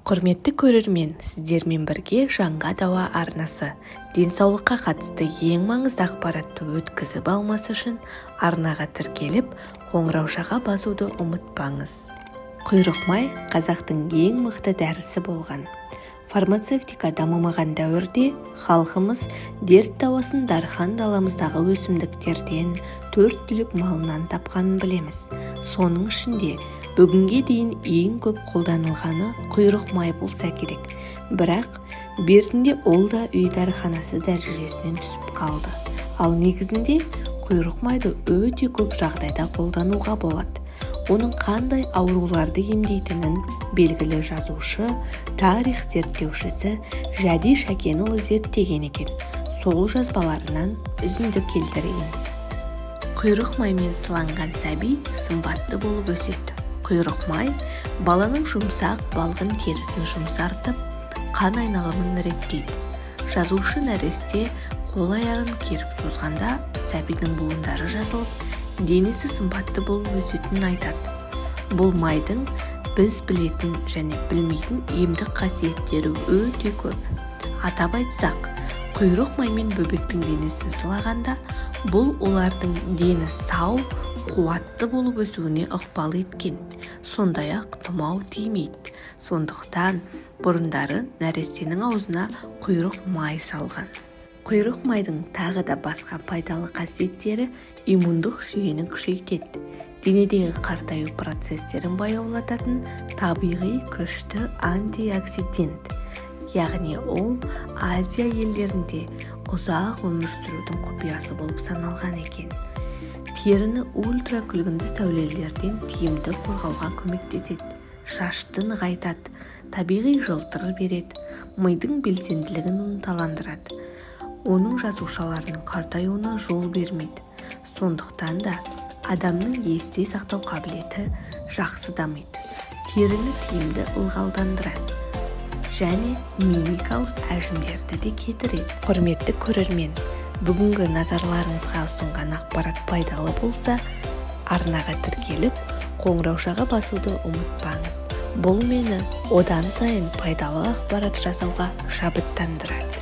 Құрметті көрермен, сіздермен бірге Жанға дауа арнасы. Денсаулыққа қатысты ең маңызды ақпаратты өткізіп алмас үшін арнаға тіркеліп, қоңыраушаға басуды ұмытпаңыз. Құйрық май қазақтың ең мықты дәрісі болған. Фармацевтика дамымаған дәуірде халқымыз дерт дауасын дархан даламыздағы өсімдіктерден 4 түлік малынан тапқанын білеміз. Соның ішінде бүгінге дейін ең көп қолданылғаны құйрық май болса керек. Бірақ бертінде ол да үй дәріханасы дәрежесінен түсіп қалды. Ал негізінде құйрық майды өте көп жағдайда қолдануға болады. Оның қандай ауруларды емдейтінін белгілі жазушы, тарих зерттеушісі Жәди Шәкенұлы зерттеген екен. Сол жазбаларынан үзінді келтірейін. Құйрық маймен сыланған сәби сымбатты болып өседі. Құйрық май баланың жұмсақ балғын терісін жұмсартып, қан айналымын реттейді. Жазушы нәресте қол аяғын керіп созғанда сәбидің буындары жазылып, денесі сымбатты болып өсетінін айтады. Бұл майдың біз білетін және білмейтін емдік қасиеттері өте көп. Атап айтсақ, құйрық маймен бөбектің денесін сылағанда, бұл олардың дені сау, қуатты болып өсуіне ықпал еткен. Сондай-ақ тұмау тимейді. Сондықтан бұрындары нәрестенің аузына құйрық май салған. Құйрық майдың тағы да басқа пайдалы қасиеттері иммундық жүйені күшейтеді. Денедегі қартаю процестерін баяулататын табиғи күшті антиоксидент. Яғни ол Азия елдерінде ұзақ өмір сүрудің құпиясы болып саналған екен. Теріні ультракүлгінді сәулелерден тиімді қорғауға көмектеседі. Шашты нығайтады, табиғи жылтыр береді, мидың белсенділігін ынталандырады. Оның жасушаларының қартаюына жол бермейді. Сондықтан да адамның есте сақтау қабілеті жақсы дамиды. Теріні тиімді ылғалдандырады және мимикалық әжімдерді де кетіреді. Құрметті көрермен, бүгінгі назарларыңызға ұсынған ақпарат пайдалы болса, арнаға тіркеліп, қоңыраушаға басуды ұмытпаңыз. Бұл мені одан сайын пайдалы ақпарат жасауға шабыттандырады.